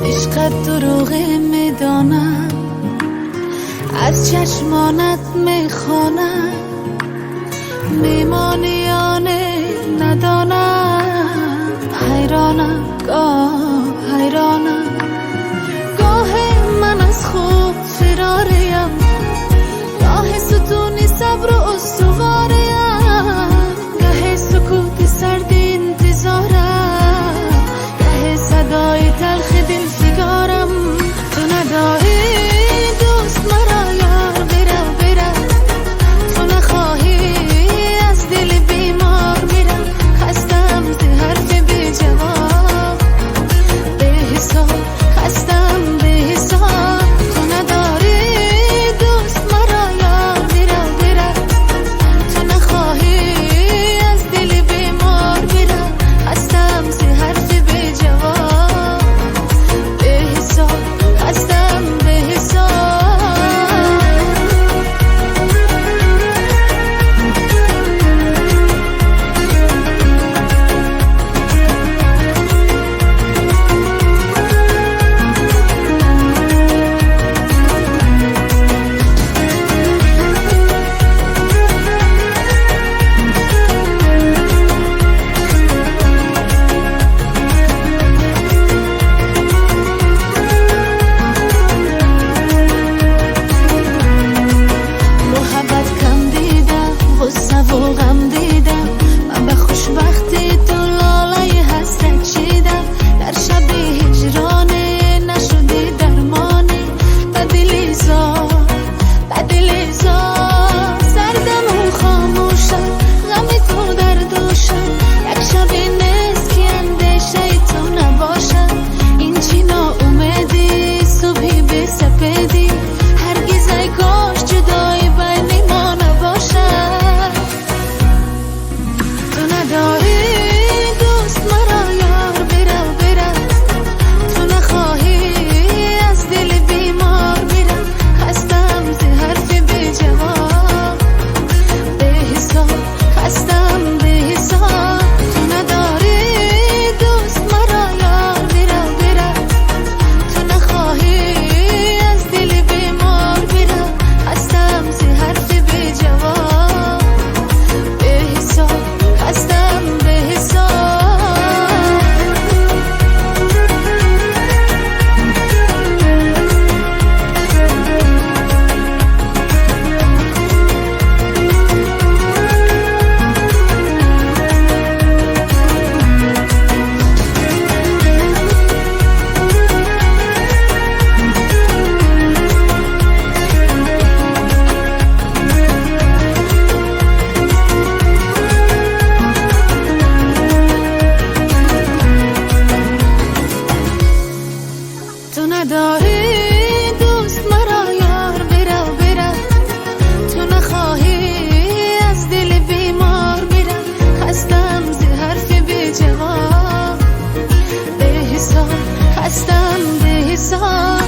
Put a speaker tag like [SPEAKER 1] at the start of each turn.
[SPEAKER 1] عشقت دروغه میدانم، از چشمانت میخوانم، میمانیانه ندانم. حیرانم گاه حیرانم، گاه من از خود فراریم، گاه ستونی صبر و استواریم، گاه سکوت سرد انتظارم، گاه صدای تلخ دل فگارم. تو نداری دوست مرا یار برا برا، تو نخواهی از دل بیمار میرم. خستم ز حرف بی جواب به حساب، خستم به حساب. تو نداری دوست مرا یار برا برا، تو نخواهی از دل بیمار میرم. خستم ز حرف بی جواب به حساب، خستم به حساب. محبت کم دیدم، غصه و غم دیدم، من به خوشبختی تو لاله حسرت چیدم. در شب هجران نشدی درمانی، به دل زار به دل زار. سردم و خاموشم، غم تو در دوشم، یک شب نیست که اندیشه تو نباشم. این چی ناامیدی صبحی به سپیدی، هرگز ای کاش جدایی بین ما نباشد. تو نداری دوست مرا یار برا برا، تو نخواهی از دل بیمار میرم. خستم ز حرف بی جواب به حساب، خستم به حساب. تو نداری دوست مرا یار برا برا، تو نخواهی از دل بیمار میرم. خستم ز حرف بی جواب به حساب، خستم به حساب. تو نداری دوست مرا یار برا برا، تو نخواهی از دل بیمار میرم. خستم ز حرف بی جواب به حساب، خستم به حساب.